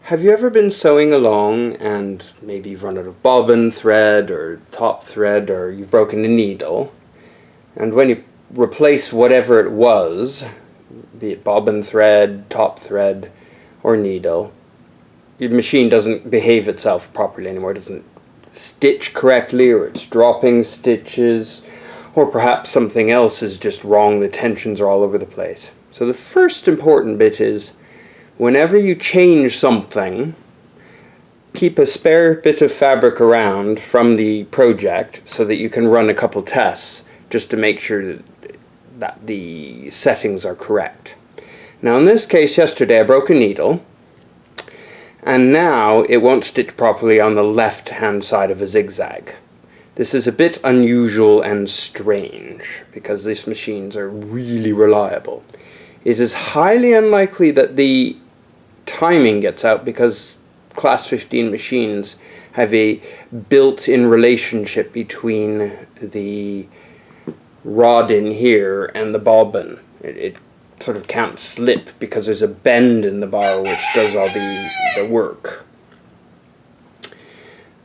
Have you ever been sewing along and maybe you've run out of bobbin thread or top thread, or you've broken a needle, and when you replace whatever it was, be it bobbin thread, top thread, or needle, your machine doesn't behave itself properly anymore, it doesn't stitch correctly, or it's dropping stitches, or perhaps something else is just wrong, the tensions are all over the place. So the first important bit is, whenever you change something, keep a spare bit of fabric around from the project so that you can run a couple tests just to make sure that the settings are correct. Now in this case, yesterday I broke a needle, and now it won't stitch properly on the left hand side of a zigzag. This is a bit unusual and strange because these machines are really reliable. It is highly unlikely that the timing gets out because class 15 machines have a built-in relationship between the rod in here and the bobbin. It sort of can't slip because there's a bend in the bar which does all the work.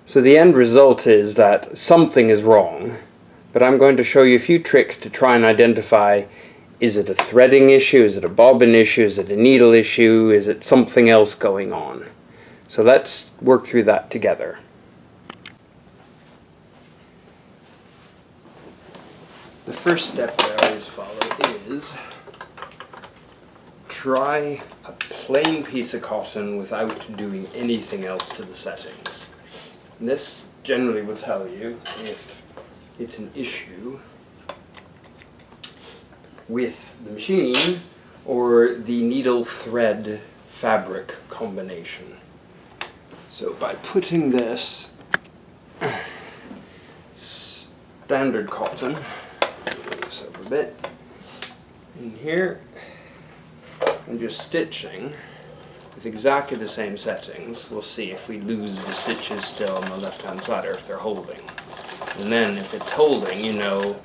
So the end result is that something is wrong, but I'm going to show you a few tricks to try and identify, is it a threading issue, is it a bobbin issue, is it a needle issue, is it something else going on? So let's work through that together. The first step that I always follow is try a plain piece of cotton without doing anything else to the settings. And this generally will tell you if it's an issue with the machine or the needle thread fabric combination. So by putting this standard cotton, move this over a bit, in here, and just stitching with exactly the same settings, we'll see if we lose the stitches still on the left hand side or if they're holding. And then if it's holding, you know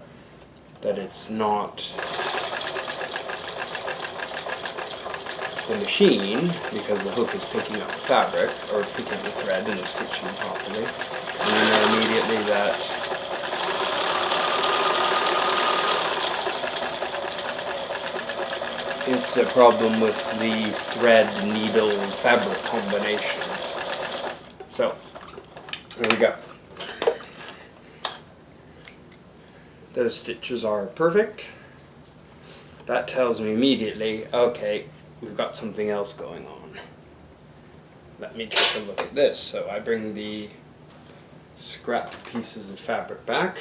that it's not the machine, because the hook is picking up the fabric or picking up the thread and is stitching properly. And you know immediately that it's a problem with the thread, needle, fabric combination. So, there we go. Those stitches are perfect. That tells me immediately, okay, we've got something else going on. Let me take a look at this. So I bring the scrapped pieces of fabric back.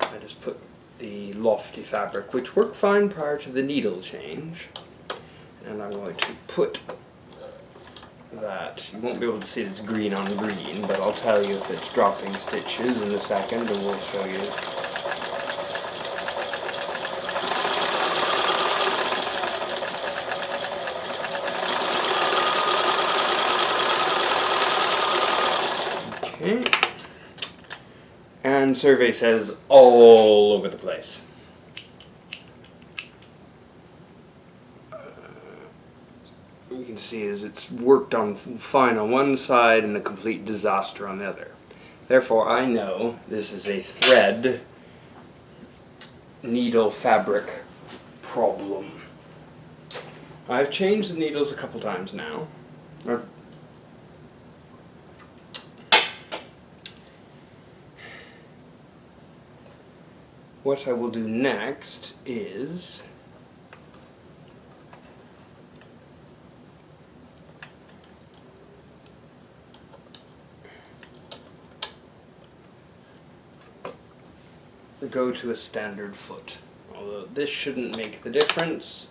I just put the lofty fabric, which worked fine prior to the needle change, and I'm going to put that. You won't be able to see it's green on green, but I'll tell you if it's dropping stitches in a second, and we'll show you. Okay. And survey says all over the place. You can see is it's worked on fine on one side and a complete disaster on the other. Therefore I know this is a thread needle fabric problem. I've changed the needles a couple times now. What I will do next is go to a standard foot. Although this shouldn't make the difference,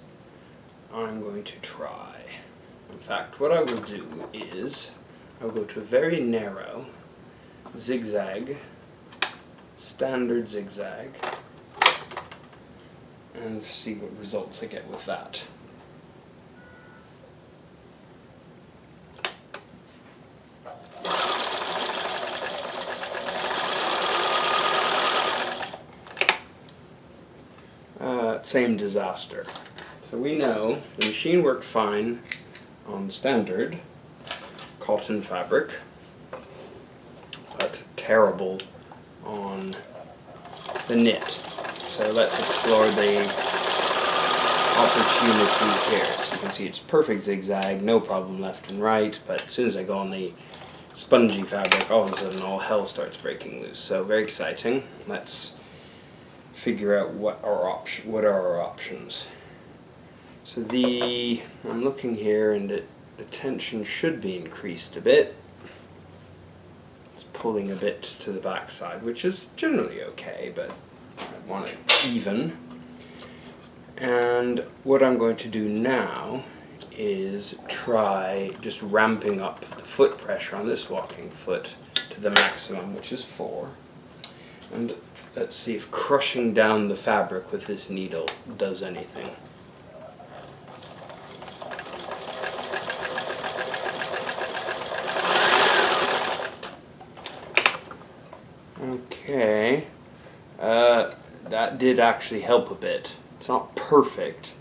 I'm going to try. In fact, what I will do is I'll go to a very narrow zigzag, standard zigzag, and see what results I get with that. Same disaster. So we know the machine worked fine on standard, cotton fabric, but terrible on the knit. So let's explore the opportunities here. So you can see it's perfect zigzag, no problem left and right, but as soon as I go on the spongy fabric, all of a sudden all hell starts breaking loose. So very exciting. Let's figure out what are our options. So I'm looking here, and the tension should be increased a bit. It's pulling a bit to the back side, which is generally okay, but I want it even. And what I'm going to do now is try just ramping up the foot pressure on this walking foot to the maximum, which is 4. And let's see if crushing down the fabric with this needle does anything. Okay, that did actually help a bit. It's not perfect,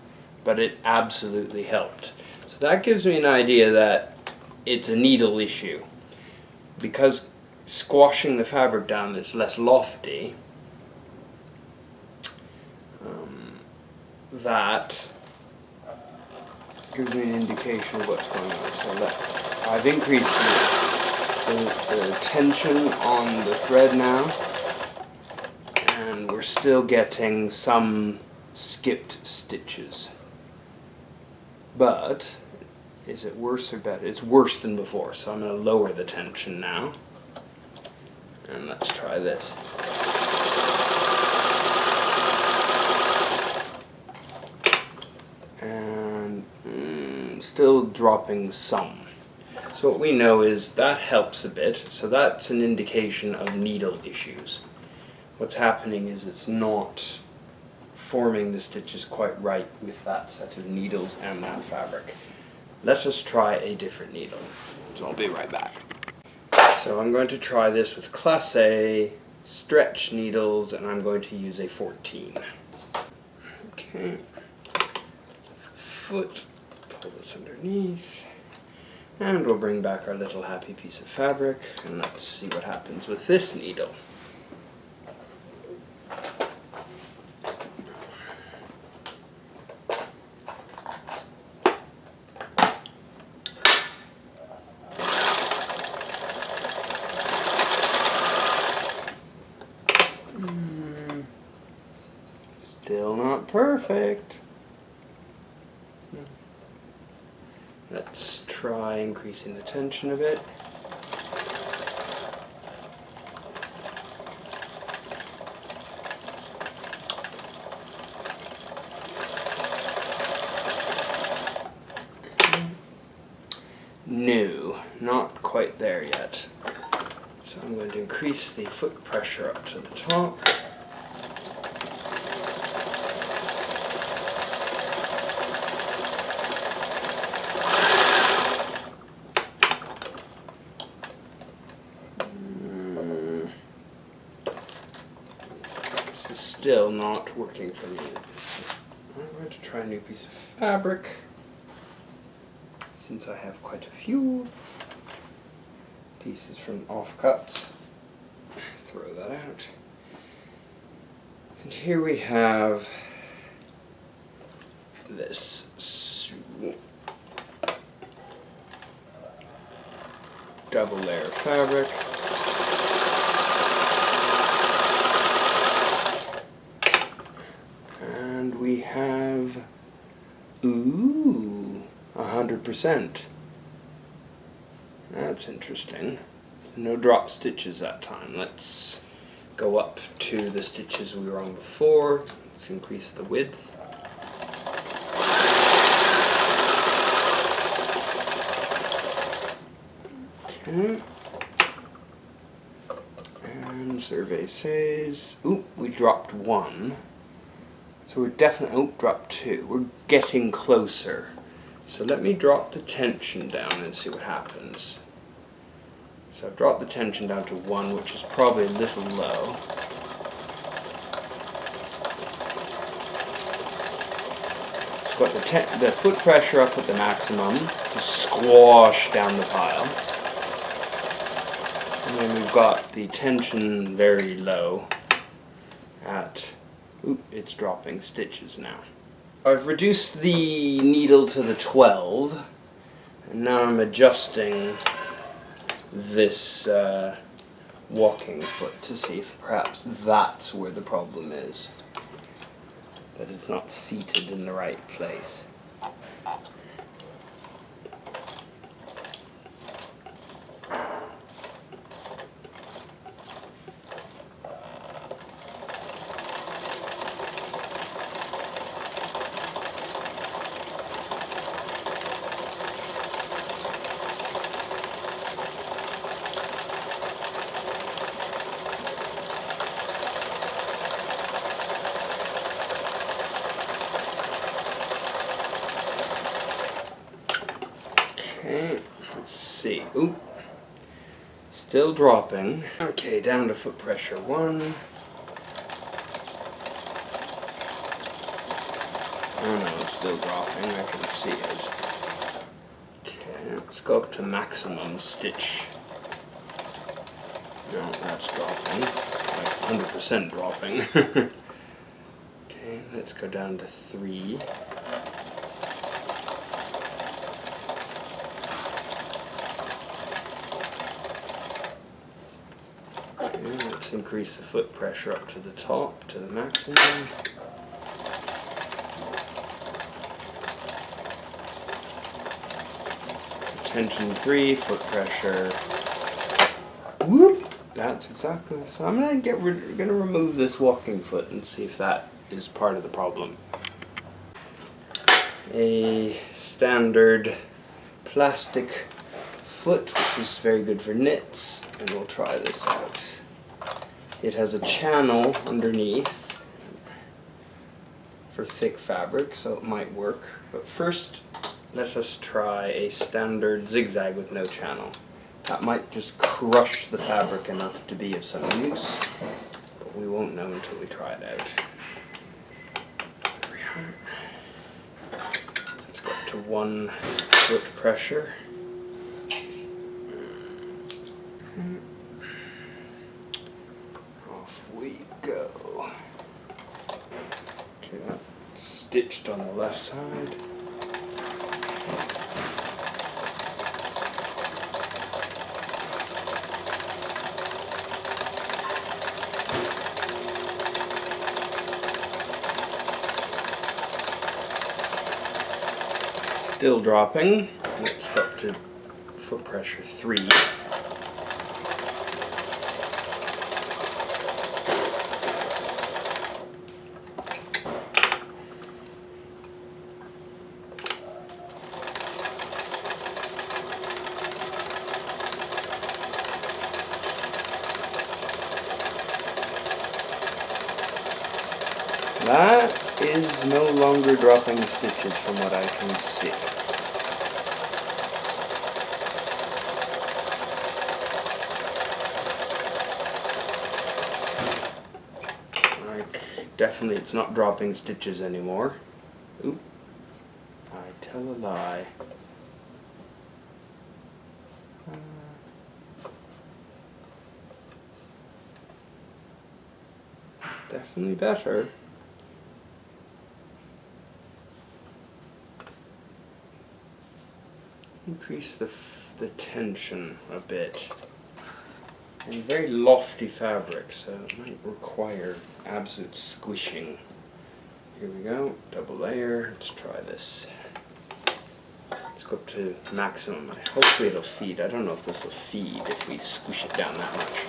but it absolutely helped. So that gives me an idea that it's a needle issue. Because squashing the fabric down is less lofty, that gives me an indication of what's going on. So I've increased the tension on the thread now, and we're still getting some skipped stitches. But is it worse or better? It's worse than before, so I'm going to lower the tension now. And let's try this. And still dropping some. So what we know is that helps a bit, so that's an indication of needle issues. What's happening is it's not forming the stitches quite right with that set of needles and that fabric. Let us try a different needle. So I'll be right back. So I'm going to try this with Class A stretch needles, and I'm going to use a 14. Okay. Foot, pull this underneath, and we'll bring back our little happy piece of fabric, and let's see what happens with this needle. Still not perfect. Let's try increasing the tension a bit. No, not quite there yet. So I'm going to increase the foot pressure up to the top. This is still not working for me. So I'm going to try a new piece of fabric, since I have quite a few pieces from offcuts. Throw that out. And here we have this double layer fabric. And we have, 100%. That's interesting. No drop stitches that time. Let's go up to the stitches we were on before. Let's increase the width. Okay. And survey says, we dropped 1. So we're definitely, dropped 2. We're getting closer. So let me drop the tension down and see what happens. So I've dropped the tension down to 1, which is probably a little low. So got the foot pressure up at the maximum to squash down the pile. And we've got the tension very low at, it's dropping stitches now. I've reduced the needle to the 12, and now I'm adjusting this walking foot to see if perhaps that's where the problem is, that it's not seated in the right place. Okay, let's see. Ooh, still dropping. Okay, down to foot pressure 1. Oh no, it's still dropping, I can see it. Okay, let's go up to maximum stitch. No, that's dropping. Like 100% dropping. Okay, let's go down to 3. Okay, let's increase the foot pressure up to the top, to the maximum. Tension 3, foot pressure. Whoop! That's exactly. So I'm gonna remove this walking foot and see if that is part of the problem. A standard plastic foot, which is very good for knits, and we'll try this out. It has a channel underneath for thick fabric, so it might work. But first, let us try a standard zigzag with no channel. That might just crush the fabric enough to be of some use, but we won't know until we try it out. There we are. Let's go up to 1 foot pressure. Off we go. Okay, that's stitched on the left side. Still dropping. Let's go up to foot pressure 3. That is no longer dropping stitches from what I can see. Definitely it's not dropping stitches anymore. Oop, I tell a lie. Definitely better. Increase the tension a bit. And very lofty fabric, so it might require absolute squishing. Here we go, double layer. Let's try this. Let's go up to maximum. Hopefully it'll feed. I don't know if this will feed if we squish it down that much.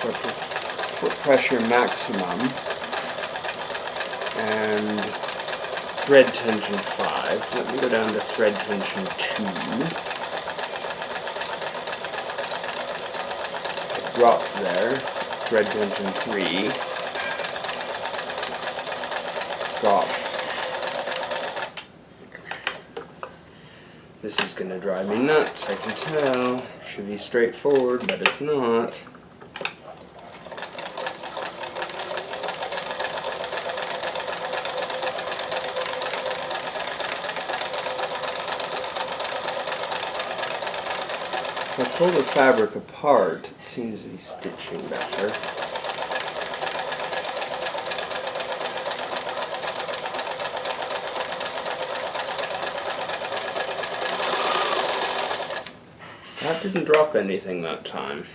So up to foot pressure maximum and thread tension 5. Let me go down to thread tension 2. Drop there. Thread tension 3. Drop. This is going to drive me nuts, I can tell. Should be straightforward, but it's not. Foot pull the fabric apart, it seems to be stitching better. That didn't drop anything that time.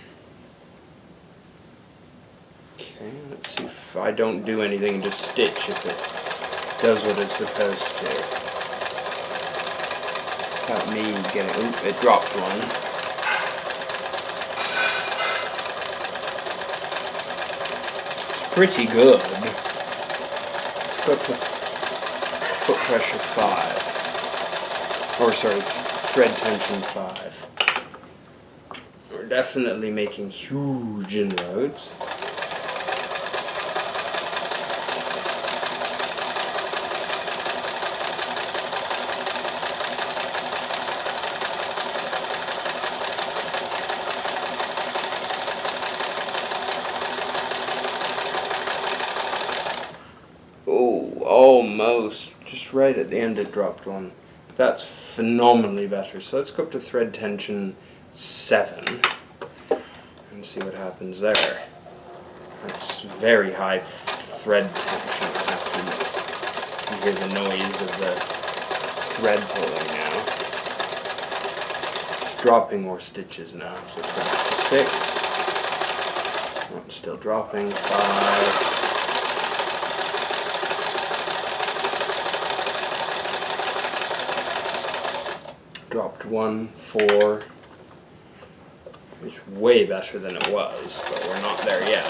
Okay, let's see if I don't do anything, just stitch if it does what it's supposed to. Without me getting... Oop, it dropped one. It's pretty good. Let's go up to foot pressure 5. Or sorry, thread tension 5. We're definitely making huge inroads. Oh, almost. Just right at the end it dropped one. But that's phenomenally better. So let's go up to thread tension 7 and see what happens there. That's very high thread tension. I have to hear the noise of the thread pulling now. It's dropping more stitches now. So it's back to 6. Oh, it's still dropping. 5. Dropped 1, 4. It's way better than it was, but we're not there yet.